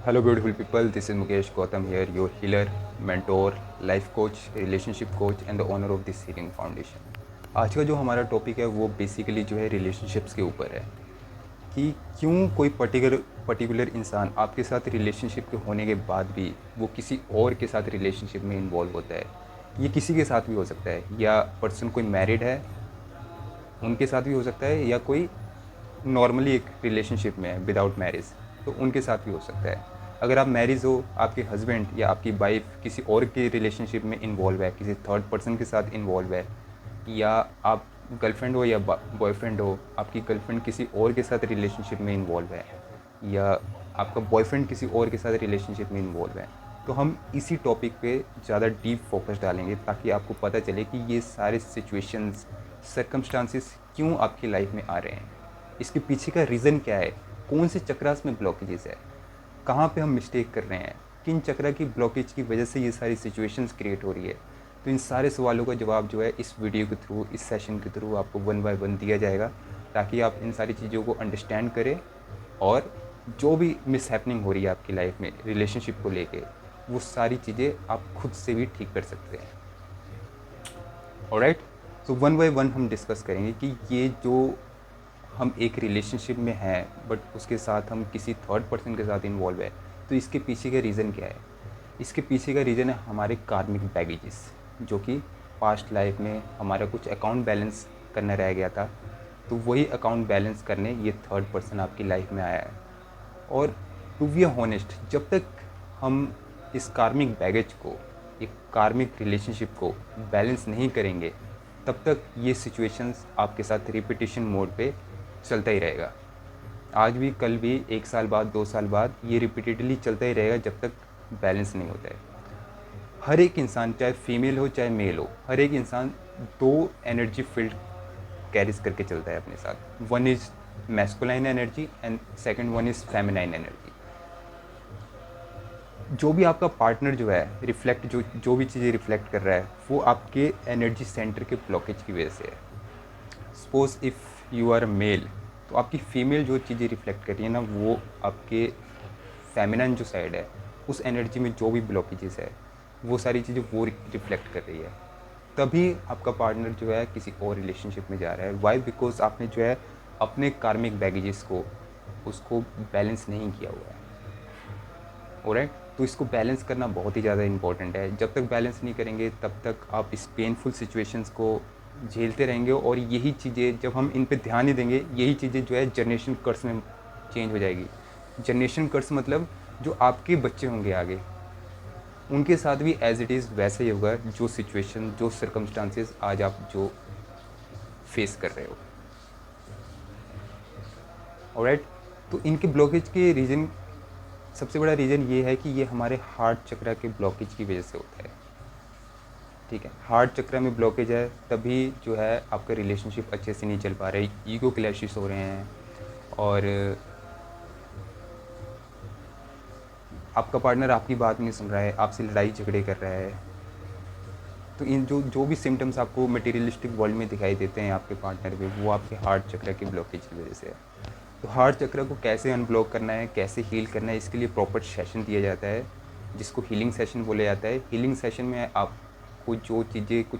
Hello, beautiful people. This is Mukesh Gautam here, your healer, mentor, life coach, relationship coach, and the owner of this healing foundation. आज का जो हमारा topic है वो basically जो है रिलेशनशिप्स के ऊपर है कि क्यों कोई पर्टिकुलर इंसान आपके साथ रिलेशनशिप के होने के बाद भी वो किसी और के साथ रिलेशनशिप में इन्वॉल्व होता है। ये किसी के साथ भी हो सकता है, या पर्सन कोई मैरिड है उनके साथ भी हो सकता है, या कोई नॉर्मली एक रिलेशनशिप में है विदाउट मैरिज, तो उनके साथ भी हो सकता है। अगर आप मैरिज हो, आपके हस्बैंड या आपकी वाइफ किसी और के रिलेशनशिप में इन्वॉल्व है, किसी थर्ड पर्सन के साथ इन्वॉल्व है, या आप गर्लफ्रेंड हो या बॉयफ्रेंड हो, आपकी गर्लफ्रेंड किसी और के साथ रिलेशनशिप में इन्वॉल्व है, या आपका बॉयफ्रेंड किसी और के साथ रिलेशनशिप में इन्वॉल्व है, तो हम इसी टॉपिक पे ज़्यादा डीप फोकस डालेंगे ताकि आपको पता चले कि ये सारे सिचुएशंस, सर्कमस्टांसिस क्यों आपकी लाइफ में आ रहे हैं, इसके पीछे का रीज़न क्या है, कौन से चक्रास में ब्लॉकेजेस है, कहाँ पे हम मिस्टेक कर रहे हैं, किन चक्रा की ब्लॉकेज की वजह से ये सारी सिचुएशंस क्रिएट हो रही है। तो इन सारे सवालों का जवाब जो है इस वीडियो के थ्रू, इस सेशन के थ्रू आपको 1 बाय 1 दिया जाएगा, ताकि आप इन सारी चीज़ों को अंडरस्टैंड करें और जो भी मिसहैपनिंग हो रही है आपकी लाइफ में रिलेशनशिप को लेके, वो सारी चीज़ें आप खुद से भी ठीक कर सकते हैं। ऑलराइट, तो 1 बाय 1 हम डिस्कस करेंगे कि ये जो हम एक रिलेशनशिप में हैं बट उसके साथ हम किसी थर्ड पर्सन के साथ इन्वॉल्व है, तो इसके पीछे का रीज़न क्या है। इसके पीछे का रीज़न है हमारे कार्मिक बैगेजेस, जो कि पास्ट लाइफ में हमारा कुछ अकाउंट बैलेंस करना रह गया था, तो वही अकाउंट बैलेंस करने ये थर्ड पर्सन आपकी लाइफ में आया है। और टू बी हॉनेस्ट, जब तक हम इस कार्मिक बैगेज को, एक कार्मिक रिलेशनशिप को बैलेंस नहीं करेंगे, तब तक ये सिचुएशंस आपके साथ रिपीटिशन मोड पे चलता ही रहेगा। आज भी, कल भी, 1 साल बाद, 2 साल बाद ये रिपीटेडली चलता ही रहेगा जब तक बैलेंस नहीं होता है। हर एक इंसान, चाहे फीमेल हो चाहे मेल हो, हर एक इंसान 2 एनर्जी फील्ड कैरीज करके चलता है अपने साथ। One is masculine energy and second one is feminine energy. जो भी आपका पार्टनर जो है रिफ्लेक्ट, जो भी चीज़ें रिफ्लेक्ट कर रहा है, वो आपके एनर्जी सेंटर के ब्लॉकेज की वजह से है। Suppose if you are male, तो आपकी फीमेल जो चीज़ें रिफ्लेक्ट कर रही है ना, वो आपके फेमिनाइन जो साइड है, उस एनर्जी में जो भी ब्लॉकेजेस है, वो सारी चीज़ें वो रिफ्लेक्ट कर रही है। तभी आपका पार्टनर जो है किसी और रिलेशनशिप में जा रहा है। वाई? बिकॉज आपने जो है अपने कार्मिक बैगेजेस को, उसको बैलेंस नहीं किया हुआ है। ऑलराइट, तो इसको बैलेंस करना बहुत ही ज़्यादा इंपॉर्टेंट है। जब तक बैलेंस नहीं करेंगे तब तक आप इस पेनफुल सिचुएशंस को झेलते रहेंगे, और यही चीज़ें, जब हम इन पे ध्यान नहीं देंगे, यही चीज़ें जो है जनरेशन कर्स में चेंज हो जाएगी। जनरेशन कर्स मतलब जो आपके बच्चे होंगे आगे, उनके साथ भी एज इट इज़ वैसे ही होगा, जो सिचुएशन, जो सर्कमस्टांसेस आज आप जो फेस कर रहे हो। ऑलराइट, तो इनके ब्लॉकेज के रीज़न, सबसे बड़ा रीज़न ये है कि ये हमारे हार्ट चक्रा के ब्लॉकेज की वजह से होता है। ठीक है, हार्ट चक्रा में ब्लॉकेज है, तभी जो है आपका रिलेशनशिप अच्छे से नहीं चल पा रहे, ईगो क्लैशेस हो रहे हैं, और आपका पार्टनर आपकी बात नहीं सुन रहा है, आपसे लड़ाई झगड़े कर रहा है। तो इन जो भी सिम्टम्स आपको मटेरियलिस्टिक वर्ल्ड में दिखाई देते हैं आपके पार्टनर में, वो आपके हार्ट चक्रा के ब्लॉकेज की वजह से है। तो हार्ट चक्र को कैसे अनब्लॉक करना है, कैसे हील करना है, इसके लिए प्रॉपर सेशन दिया जाता है, जिसको हीलिंग सेशन बोला जाता है। हीलिंग सेशन में आपको जो चीज़ें, कुछ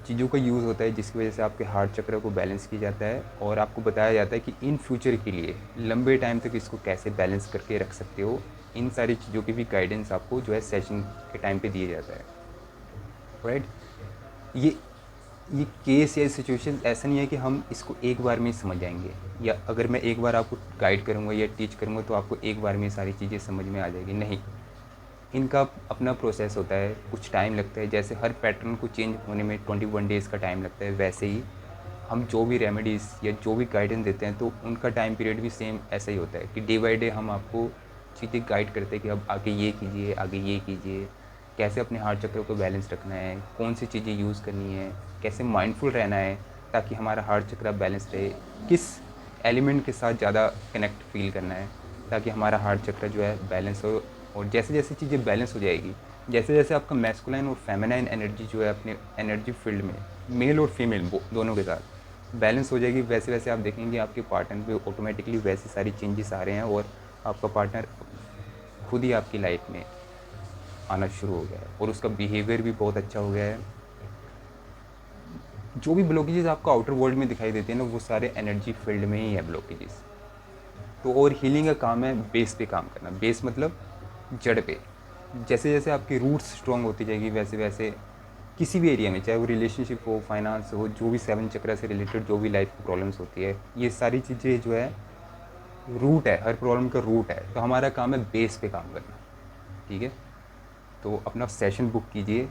चीज़ों का यूज़ होता है जिसकी वजह से आपके हार्ट चक्र को बैलेंस किया जाता है, और आपको बताया जाता है कि इन फ्यूचर के लिए लंबे टाइम तक इसको कैसे बैलेंस करके रख सकते हो। इन सारी चीज़ों की भी गाइडेंस आपको जो है सेशन के टाइम पे दिया जाता है। राइट, ये केस या सिचुएशन ऐसा नहीं है कि हम इसको एक बार में ही समझ जाएंगे, या अगर मैं एक बार आपको गाइड करूँगा या टीच करूँगा तो आपको एक बार में सारी चीज़ें समझ में आ जाएगी। नहीं, इनका अपना प्रोसेस होता है, कुछ टाइम लगता है। जैसे हर पैटर्न को चेंज होने में 21 डेज़ का टाइम लगता है, वैसे ही हम जो भी रेमेडीज़ या जो भी गाइडेंस देते हैं, तो उनका टाइम पीरियड भी सेम ऐसा ही होता है कि डे बाई डे हम आपको चीज़ें गाइड करते हैं कि अब आगे ये कीजिए, आगे ये कीजिए, कैसे अपने हार्ट चक्र को बैलेंस रखना है, कौन सी चीज़ें यूज़ करनी है, कैसे माइंडफुल रहना है ताकि हमारा हार्ट चक्र बैलेंस रहे, किस एलिमेंट के साथ ज़्यादा कनेक्ट फील करना है ताकि हमारा हार्ट चक्र जो है बैलेंस हो। और जैसे जैसे चीज़ें बैलेंस हो जाएगी, जैसे जैसे आपका मैस्कुलाइन और फेमिनाइन एनर्जी जो है अपने एनर्जी फील्ड में मेल और फीमेल दोनों के साथ बैलेंस हो जाएगी, वैसे वैसे आप देखेंगे आपके पार्टनर पे ऑटोमेटिकली वैसी सारी चेंजेस आ रहे हैं, और आपका पार्टनर खुद ही आपकी लाइफ में आना शुरू हो गया है और उसका बिहेवियर भी बहुत अच्छा हो गया है। जो भी ब्लॉकेजेस आपको आउटर वर्ल्ड में दिखाई देते हैं ना, वो सारे एनर्जी फील्ड में ही है ब्लॉकेजेस। तो और हीलिंग का काम है बेस पे काम करना। बेस मतलब जड़ पे। जैसे जैसे आपकी रूट्स स्ट्रॉन्ग होती जाएगी वैसे वैसे किसी भी एरिया में, चाहे वो रिलेशनशिप हो, फाइनेंस हो, जो भी 7 चक्र से रिलेटेड जो भी लाइफ की प्रॉब्लम्स होती है, ये सारी चीज़ें जो है रूट है, हर प्रॉब्लम का रूट है। तो हमारा काम है बेस पे काम करना। ठीक है, तो अपना सेशन बुक कीजिए,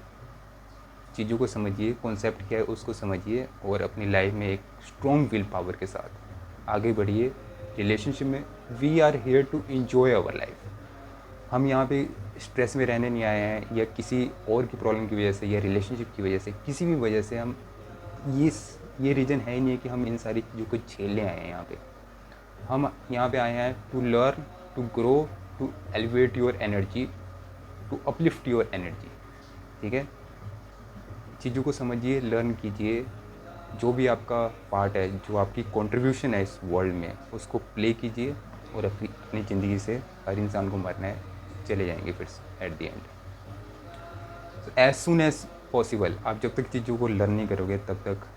चीज़ों को समझिए, कॉन्सेप्ट क्या है उसको समझिए और अपनी लाइफ में एक स्ट्रॉन्ग विल पावर के साथ आगे बढ़िए। रिलेशनशिप में we are here to enjoy our life. हम यहाँ पे स्ट्रेस में रहने नहीं आए हैं या किसी और की प्रॉब्लम की वजह से या रिलेशनशिप की वजह से, किसी भी वजह से हम ये रीज़न है ही नहीं कि हम इन सारी चीज़ों को झेलने आए हैं यहाँ पे। हम यहाँ पे आए हैं to learn, to grow, to elevate your energy, to uplift your energy. ठीक है, चीज़ों को समझिए, लर्न कीजिए, जो भी आपका पार्ट है, जो आपकी कंट्रीब्यूशन है इस वर्ल्ड में, उसको प्ले कीजिए और अपनी ज़िंदगी से हर इंसान को मरना है, चले जाएंगे फिर at the end. As soon as possible आप जब तक चीज़ों को लर्न नहीं करोगे तब तक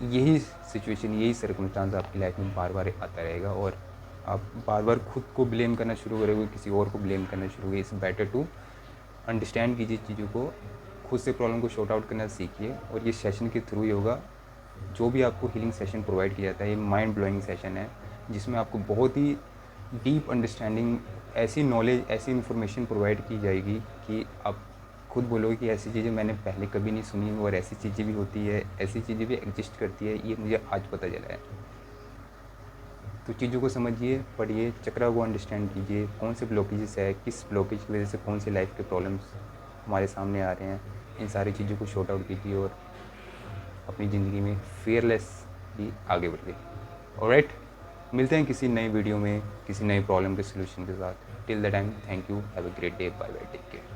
यही सिचुएशन, यही सर्कमस्टांस आपकी लाइफ में बार बार आता रहेगा और आप बार बार खुद को ब्लेम करना शुरू करोगे, किसी और को ब्लेम करना शुरू करोगे। इट्स बेटर टू अंडरस्टैंड कीजिए चीज़ों को, खुद से प्रॉब्लम को शॉर्ट आउट करना सीखिए और ये सेशन के थ्रू ही होगा। जो भी आपको हीलिंग सेशन प्रोवाइड किया जाता है, ये माइंड ब्लोइंग सेशन है जिसमें आपको बहुत ही डीप अंडरस्टैंडिंग, ऐसी नॉलेज, ऐसी इन्फॉर्मेशन प्रोवाइड की जाएगी कि आप खुद बोलोगे कि ऐसी चीज़ें मैंने पहले कभी नहीं सुनी और ऐसी चीज़ें भी होती है, ऐसी चीज़ें भी एग्जिस्ट करती है, ये मुझे आज पता चला है। तो चीज़ों को समझिए, पढ़िए, चक्रा को अंडरस्टैंड कीजिए, कौन से ब्लॉकेजेस है, किस ब्लॉकेज की वजह से कौन सी लाइफ के प्रॉब्लम्स हमारे सामने आ रहे हैं, इन सारी चीज़ों को शॉर्ट आउट कीजिए और अपनी ज़िंदगी में फियरलेसली आगे बढ़िए। ऑलराइट, मिलते हैं किसी नई वीडियो में किसी नई प्रॉब्लम के सोल्यूशन के साथ। Till the time, thank you, have a great day, bye bye, take care.